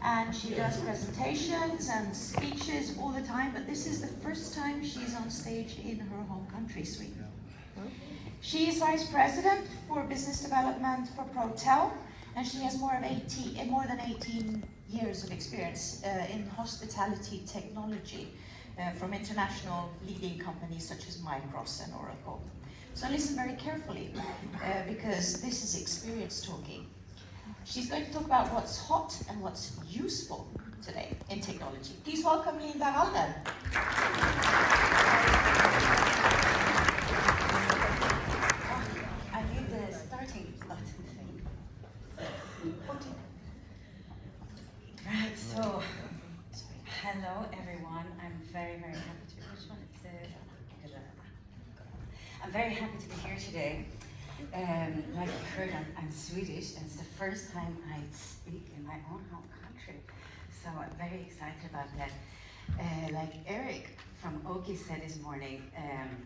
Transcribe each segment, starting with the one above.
and she does presentations and speeches all the time, but this is the first time she's on stage in her home country, Sweden. She is Vice President for Business Development for Protel, and she has more than 18 years of experience in hospitality technology from international leading companies such as Micros and Oracle. So listen very carefully, because this is experience talking. She's going to talk about what's hot and what's useful today in technology. Please welcome Linda Walden. I need the starting button thing. Right, so hello everyone. I'm very happy to be here. I'm very happy to be here today. Like you heard, I'm Swedish, and it's the first time I speak in my own home country. So I'm very excited about that. Like Eric from Oki said this morning,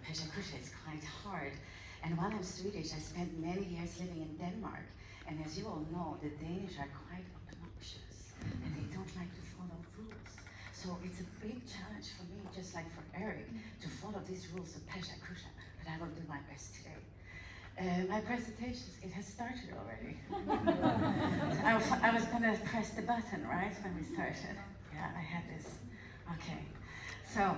Peshakusha is quite hard. And while I'm Swedish, I spent many years living in Denmark. And as you all know, the Danish are quite obnoxious, and they don't like to follow rules. So it's a big challenge for me, just like for Eric, to follow these rules of Peshakusha, but I will do my best today. My presentations, it has started already. I was gonna press the button, right, when we started. Yeah, I had this. Okay, so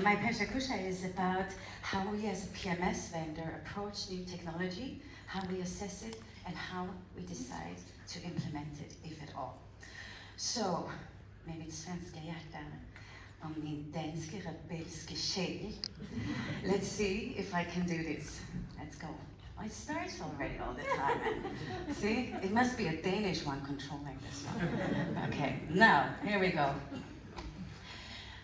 my Peshakusha is about how we as a PMS vendor approach new technology, how we assess it, and how we decide to implement it, if at all. So, med mitt svenska hjärta och min danska rebelska själ. Let's see if I can do this. Let's go. Oh, it starts already all the time. See, it must be a Danish one controlling this one. Okay, now, here we go.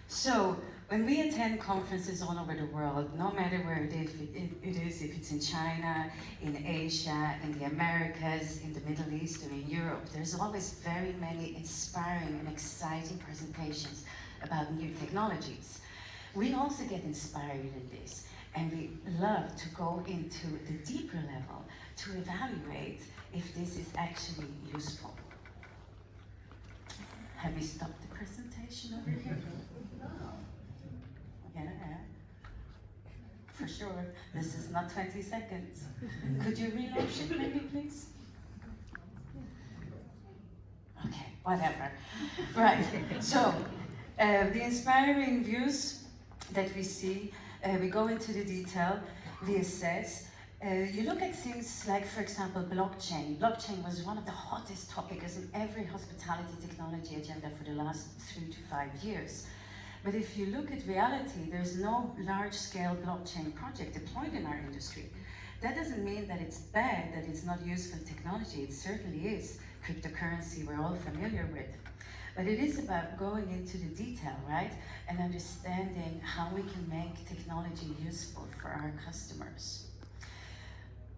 So, when we attend conferences all over the world, no matter where it is, if it's in China, in Asia, in the Americas, in the Middle East, or in Europe, there's always very many inspiring and exciting presentations about new technologies. We also get inspired in this, and we love to go into the deeper level to evaluate if this is actually useful. Have we stopped the presentation over here? Yeah, for sure. This is not 20 seconds. Could you relaunch it maybe, please? Okay, whatever. Right, so the inspiring views that we see, we go into the detail, we assess. You look at things like, for example, blockchain. Blockchain was one of the hottest topics in every hospitality technology agenda for the last 3 to 5 years. But if you look at reality, there's no large-scale blockchain project deployed in our industry. That doesn't mean that it's bad, that it's not useful technology. It certainly is. Cryptocurrency we're all familiar with. But it is about going into the detail, right? And understanding how we can make technology useful for our customers.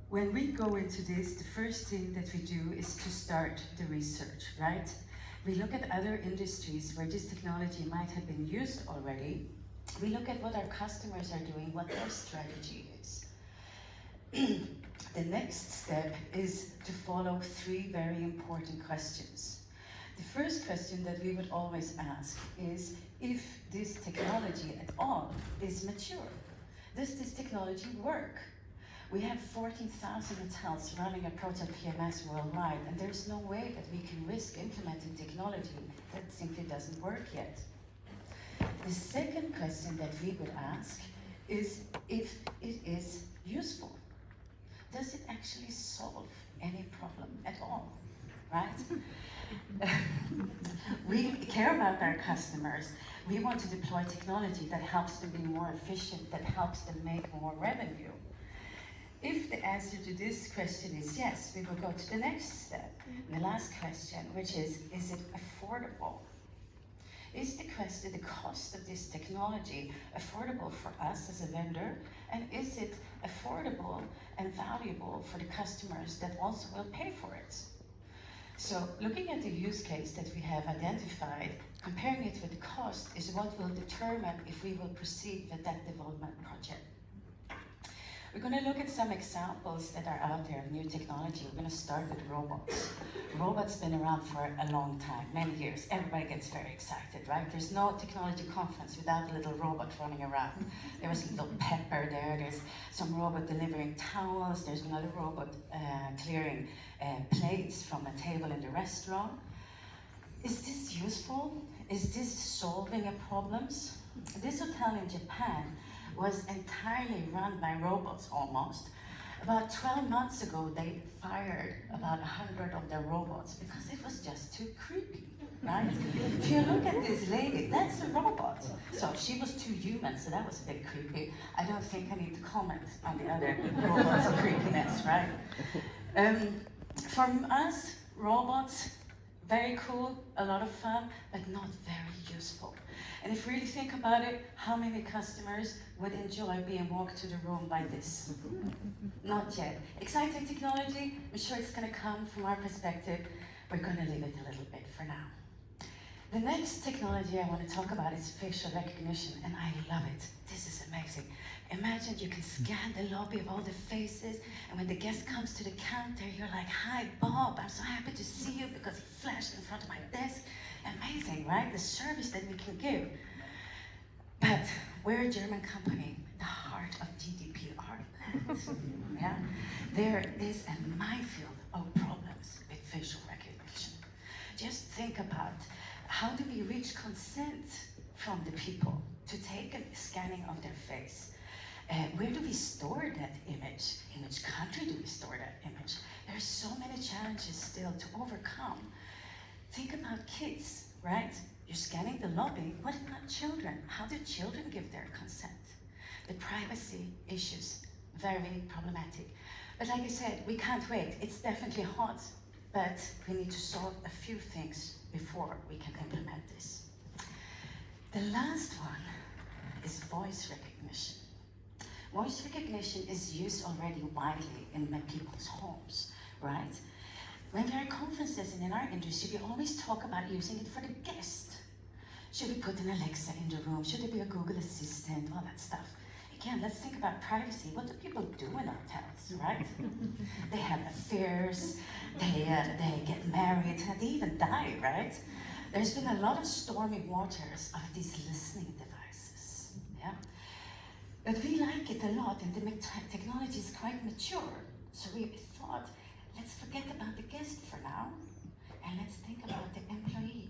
When we go into this, the first thing that we do is to start the research, right? We look at other industries where this technology might have been used already. We look at what our customers are doing, what their strategy is. The next step is to follow 3 very important questions. The first question that we would always ask is if this technology at all is mature. Does this technology work? We have 14,000 hotels running a Protel PMS worldwide, and there's no way that we can risk implementing technology that simply doesn't work yet. The second question that we would ask is if it is useful. Does it actually solve any problem at all, right? We care about our customers. We want to deploy technology that helps them be more efficient, that helps them make more revenue. If the answer to this question is yes, we will go to the next step, the last question, which is it affordable? Is the cost of this technology affordable for us as a vendor? And is it affordable and valuable for the customers that also will pay for it? So looking at the use case that we have identified, comparing it with the cost is what will determine if we will proceed with that development project. We're going to look at some examples that are out there of new technology. We're going to start with robots. Robots been around for a long time, many years. Everybody gets very excited, right? There's no technology conference without a little robot running around. There was a little Pepper there. There's some robot delivering towels. There's another robot clearing plates from a table in the restaurant. Is this useful? Is this solving problems? This hotel in Japan was entirely run by robots almost. About 12 months ago, they fired about 100 of their robots because it was just too creepy, right? If you look at this lady, that's a robot. So she was too human, so that was a bit creepy. I don't think I need to comment on the other robots' creepiness, right? From us, robots, very cool, a lot of fun, but not very useful. And if you really think about it, how many customers would enjoy being walked to the room by this? Not yet. Exciting technology, I'm sure it's going to come from our perspective. We're going to leave it a little bit for now. The next technology I want to talk about is facial recognition, and I love it. This is amazing. Imagine you can scan the lobby of all the faces, and when the guest comes to the counter, you're like, "Hi, Bob, I'm so happy to see you," because he flashed in front of my desk. Amazing, right? The service that we can give. But we're a German company, the heart of GDPR. Yeah? There is a minefield of problems with facial recognition. Just think about, how do we reach consent from the people to take a scanning of their face? Where do we store that image? In which country do we store that image? There are so many challenges still to overcome. Think about kids, right? You're scanning the lobby. What about children? How do children give their consent? The privacy issues, very problematic. But like I said, we can't wait. It's definitely hot, but we need to solve a few things before we can implement this. The last one is voice recognition. Voice recognition is used already widely in people's homes, right? When there are conferences and in our industry, we always talk about using it for the guest. Should we put an Alexa in the room? Should there be a Google Assistant? All that stuff. Again, let's think about privacy. What do people do in hotels, right? They have affairs, they get married, and they even die, right? There's been a lot of stormy waters of these listening devices, yeah? But we like it a lot, and the technology is quite mature. So we thought, let's forget about the guest for now, and let's think about the employee.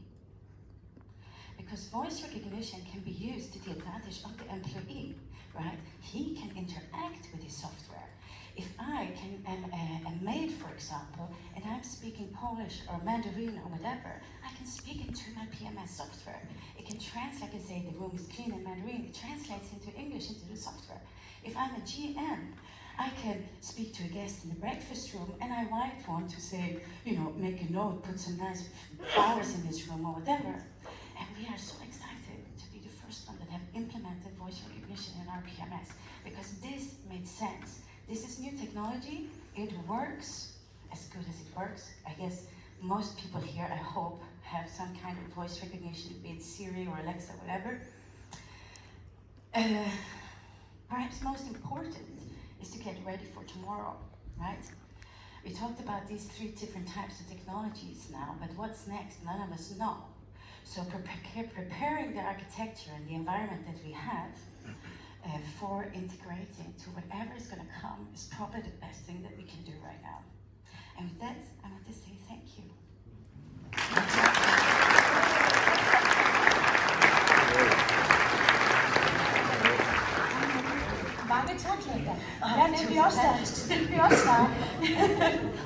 Because voice recognition can be used to the advantage of the employee, right? He can interact with his software. If I am a maid, for example, and I'm speaking Polish or Mandarin or whatever, I can speak it through my PMS software. It can translate, and say the room is clean in Mandarin, it translates into English into the software. If I'm a GM, I can speak to a guest in the breakfast room, and I might want to say, make a note, put some nice flowers in this room or whatever. And we are so excited to be the first one that have implemented voice recognition in our PMS, because this made sense. This is new technology, it works as good as it works. I guess most people here, I hope, have some kind of voice recognition, be it Siri or Alexa, whatever. Perhaps most important is to get ready for tomorrow, right? We talked about these 3 different types of technologies now, but what's next? None of us know. So preparing the architecture and the environment that we have for integrating to whatever is going to come is probably the best thing that we can do right now. And with that, I want to say thank you. Mange tak, Linda. Ja, det bliver også der.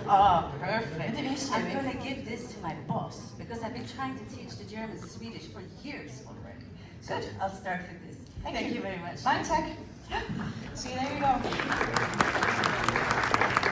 Oh, perfect. I'm going to give this to my boss, because I've been trying to teach the German and Swedish for years already. So I'll start with this. Thank you very much. Mange tak. See, there you go.